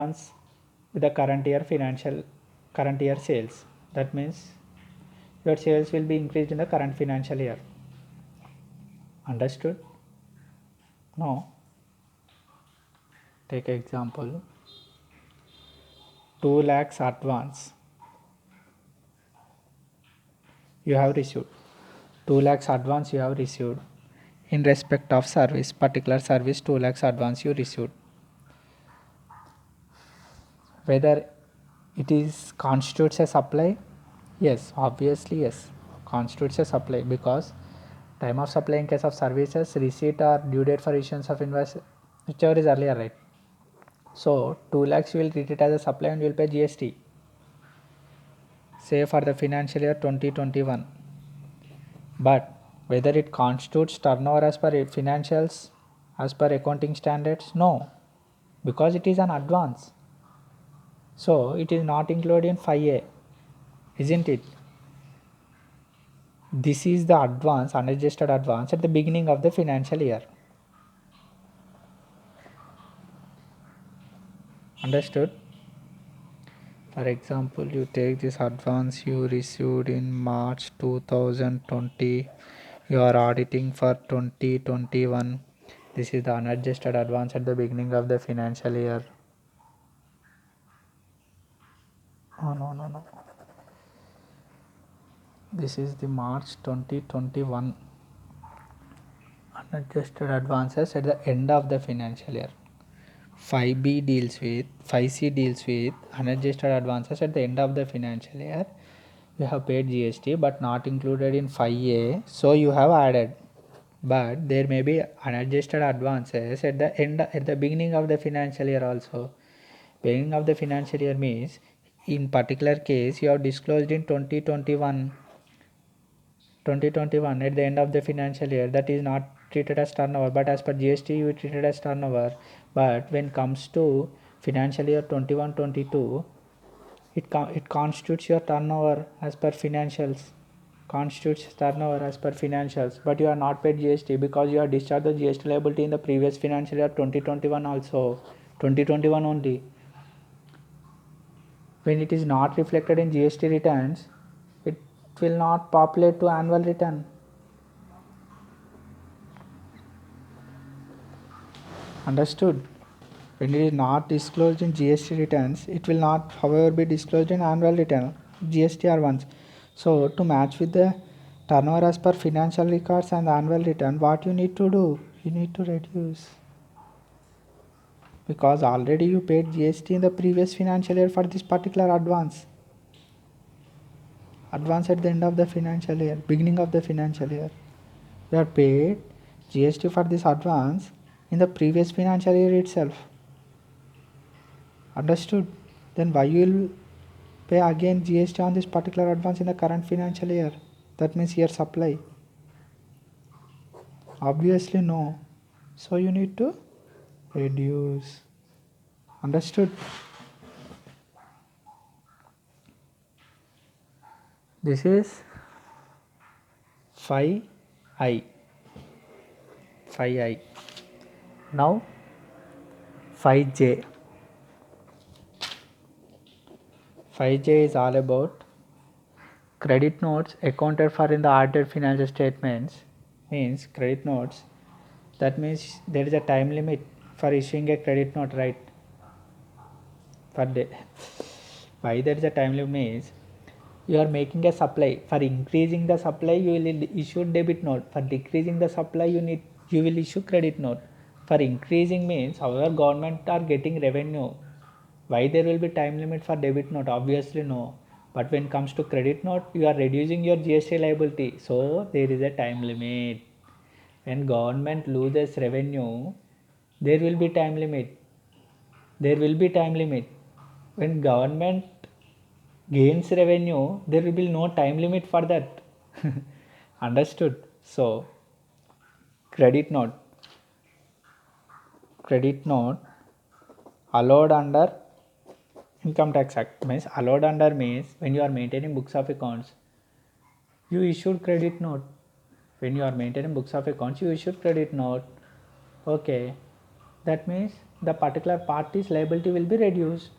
advance with the current year sales. That means your sales will be increased in the current financial year. Understood? No. Take example, 2 lakhs advance you have received. 2 lakhs advance you have received in respect of service, particular service. 2 lakhs advance you received. Whether it is constitutes a supply? Yes, obviously yes, constitutes a supply, because time of supply in case of services, receipt or due date for issuance of invoice, whichever is earlier, right? So 2 lakhs you will treat it as a supply and you will pay GST. Say for the financial year 2021. But whether it constitutes turnover as per financials, as per accounting standards, no, because it is an advance. So it is not included in 5A, isn't it? This is the advance, unadjusted advance at the beginning of the financial year. Understood? For example, you take this advance you received in March 2020, you are auditing for 2021. This is the unadjusted advance at the beginning of the financial year. Oh, no. This is the March 2021 unadjusted advances at the end of the financial year. 5C deals with unadjusted advances at the end of the financial year. You have paid GST but not included in 5A, so you have added. But there may be unadjusted advances at the beginning of the financial year also. Beginning of the financial year means, in particular case, you have disclosed in 2021 at the end of the financial year. That is not treated as turnover, but as per GST you treated as turnover. But when comes to financial year 21-22, it constitutes your turnover as per financials, but you are not paid GST because you have discharged the GST liability in the previous financial year 2021 also, 2021 only. When it is not reflected in GST returns, it will not populate to annual return. Understood? When it is not disclosed in GST returns, it will not, however, be disclosed in annual return, GSTR ones. So to match with the turnover as per financial records and the annual return, what you need to do? You need to reduce. Because already you paid GST in the previous financial year for this particular advance. Advance at the end of the financial year, beginning of the financial year. You have paid GST for this advance in the previous financial year itself. Understood? Then why you will pay again GST on this particular advance in the current financial year? That means year supply. Obviously no. So you need to reduce. Understood? This is 5I. Now 5J. 5J is all about credit notes accounted for in the audited financial statements. Means credit notes, that means there is a time limit for issuing a credit note, right? For the why there is a time limit means, you are making a supply. For increasing the supply you will issue debit note. For decreasing the supply you will issue credit note. For increasing means, however, government are getting revenue. Why there will be time limit for debit note? Obviously no. But when it comes to credit note, you are reducing your GST liability, so there is a time limit. When government loses revenue, there will be time limit. When government gains revenue, there will be no time limit for that. Understood? So credit note allowed under Income Tax Act. Means allowed under means, when you are maintaining books of accounts, you issued credit note. When you are maintaining books of accounts, you issued credit note. Okay, that means the particular party's liability will be reduced.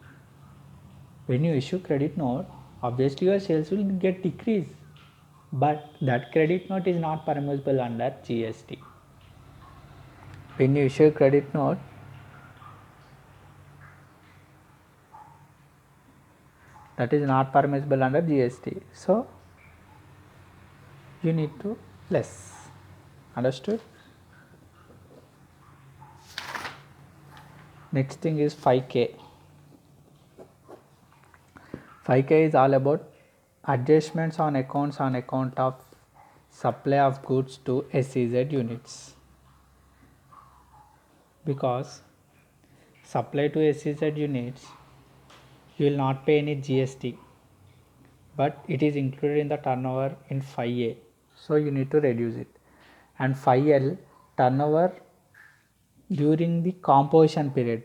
When you issue credit note, obviously your sales will get decreased, but that credit note is not permissible under GST. When you issue a credit note, that is not permissible under GST. So you need to less. Understood? Next thing is 5K. 5K is all about adjustments on accounts on account of supply of goods to SEZ units. Because supply to SEZ units, you will not pay any GST, but it is included in the turnover in 5A, so you need to reduce it. And 5L, turnover during the composition period.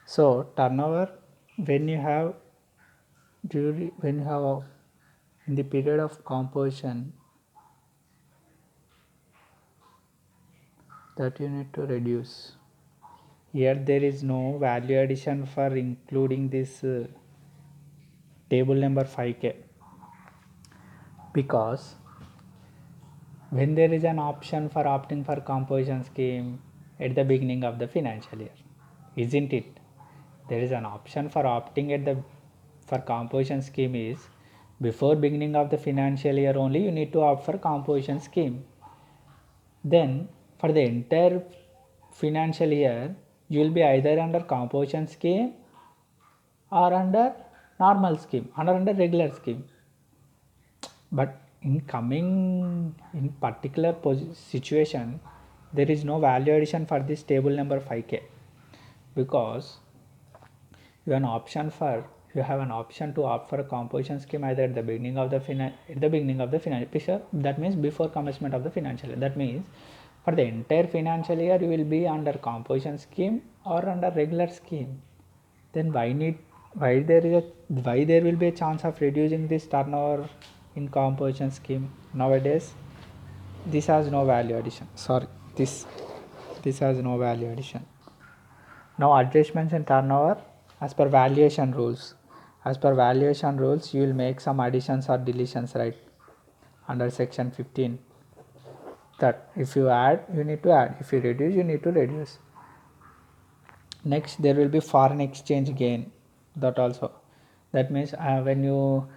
So turnover when you have in the period of composition, that you need to reduce. Here there is no value addition for including this table number 5K, because when there is an option for opting for composition scheme at the beginning of the financial year, isn't it? There is an option for opting for composition scheme is before beginning of the financial year only you need to opt for composition scheme. Then for the entire financial year you will be either under composition scheme or under normal scheme, under regular scheme. But in particular situation, there is no value addition for this table number 5K, because you have an option to opt for a composition scheme either at the beginning of the financial year. That means before commencement of the financial year. That means for the entire financial year you will be under composition scheme or under regular scheme. Then why there will be a chance of reducing this turnover in composition scheme nowadays? This has no value addition. This has no value addition. Now adjustments in turnover as per valuation rules. As per valuation rules, you will make some additions or deletions, right? Under section 15. That if you add, you need to add. If you reduce, you need to reduce. Next, there will be foreign exchange gain. That also. That means when you,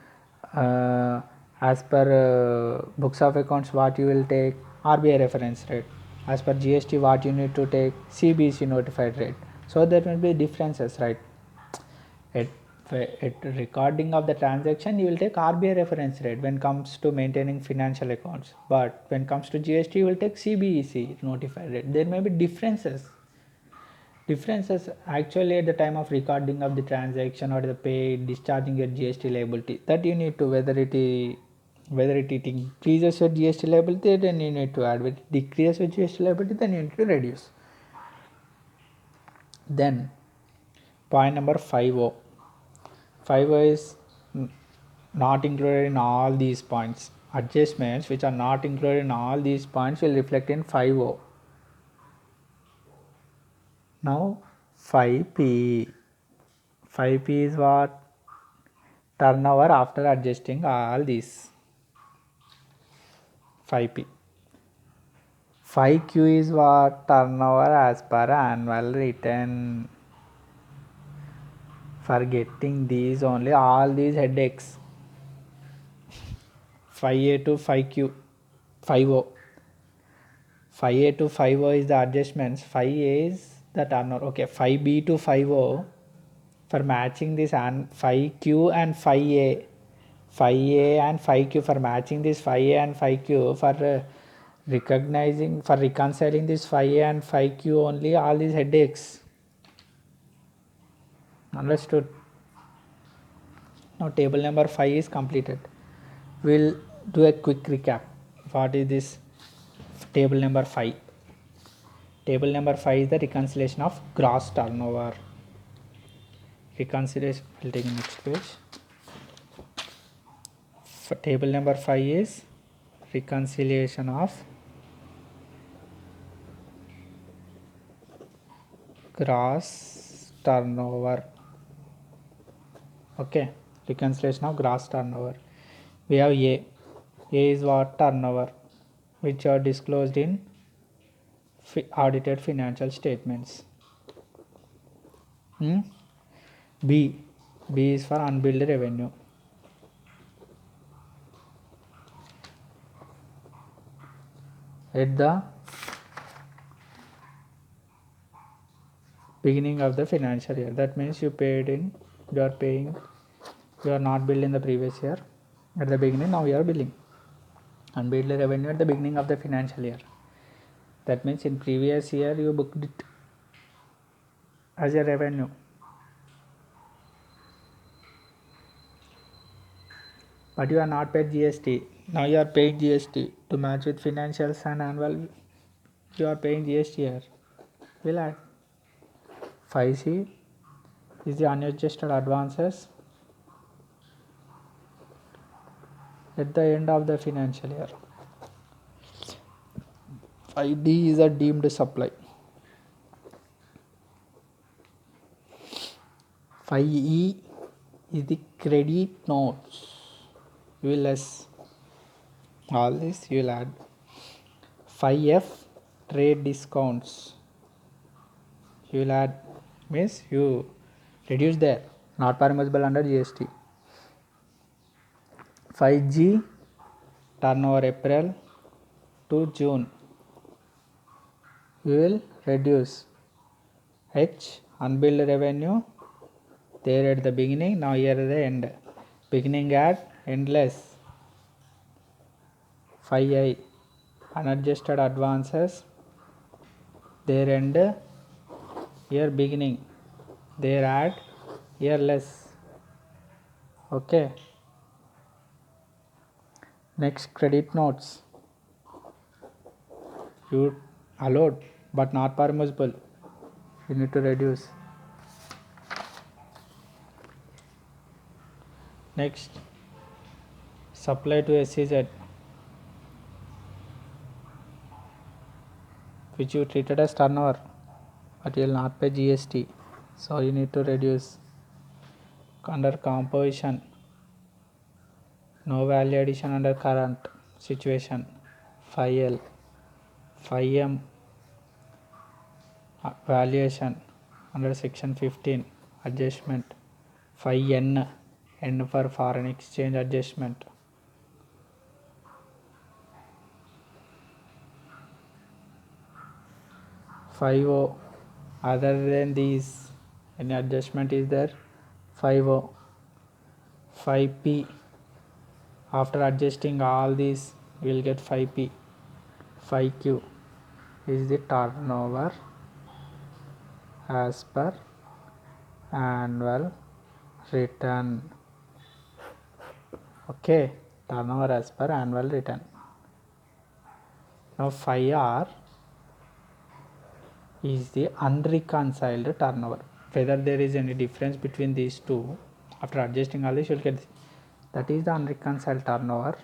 as per books of accounts, what you will take RBI reference rate. As per GST, what you need to take CBC notified rate. So there will be differences, right? At recording of the transaction, you will take RBI reference rate when comes to maintaining financial accounts. But when comes to GST, you will take CBEC notified rate. There may be differences actually at the time of recording of the transaction or the pay discharging your GST liability, that you need to whether it increases your GST liability, then you need to add. When it decreases your GST liability, then you need to reduce. Then point number 5O. 5O is not included in all these points. Adjustments which are not included in all these points will reflect in 5O. Now 5P. 5P is what? Turnover after adjusting all these. 5P. 5Q is what? Turnover as per annual return. For getting these only, all these headaches. 5A to 5Q. 5O. 5A to 5O is the adjustments. 5A is the turnover. Okay, 5B to 5O for matching this and 5Q and 5A. 5A and 5Q for matching this 5A and 5Q for reconciling this 5A and 5Q only, all these headaches. Understood? Now table number 5 is completed. We'll do a quick recap. What is this table number 5? Table number 5 is the reconciliation of gross turnover. Reconciliation, we'll take the next page. Table number 5 is reconciliation of gross turnover. Okay, reconciliation of gross turnover. We have A. A is what? Turnover, which are disclosed in audited financial statements. B. B is for unbilled revenue. At the beginning of the financial year. That means you are not billed in the previous year. At the beginning, now you are billing. Unbilled revenue at the beginning of the financial year. That means in previous year you booked it as a revenue. But you are not paid GST. Now you are paying GST to match with financials and annual. You are paying GST here. We'll add 5C is the unadjusted advances at the end of the financial year. 5D is a deemed supply. 5E is the credit notes. You will less all this, you will add 5F trade discounts. You will add, means you reduce there, not permissible under GST. 5G turnover April to June. You will reduce H unbilled revenue there at the beginning, now here at the end. Beginning at end less. 5I unadjusted advances there end here beginning, there at here less. Okay. Next, credit notes. You allowed but not permissible. You need to reduce. Next, supply to SEZ, which you treated as turnover, but you will not pay GST. So you need to reduce. Under composition, no value addition under current situation. 5L, 5M valuation under section 15 adjustment. 5N, N for foreign exchange adjustment. 5O, other than these any adjustment is there. 5O. 5P, after adjusting all these you will get 5P. 5Q is the turnover as per annual return. Okay, turnover as per annual return. Now 5R is the unreconciled turnover. Whether there is any difference between these two, after adjusting all this you will get this. That is the unreconciled turnover,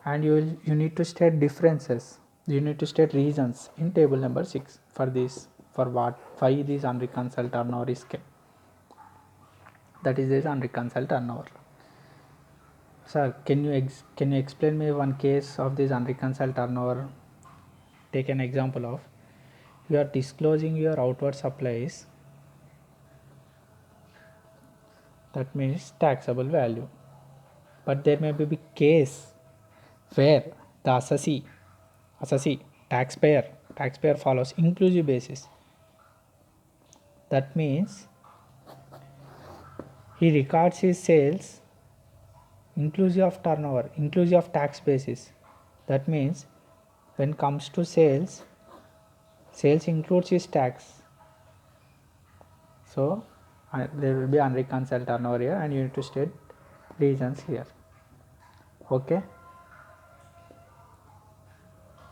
and you need to state differences. You need to state reasons in table number 6 for this, for what why this unreconciled turnover is kept. That is this unreconciled turnover. Sir, can you explain me one case of this unreconciled turnover? Take an example of, you are disclosing your outward supplies, that means taxable value, but there may be case where the assessee taxpayer follows inclusive basis. That means he records his sales inclusive of turnover, inclusive of tax basis. That means when comes to sales includes his tax. So there will be unreconciled turnover here, and you need to state reasons here. Okay.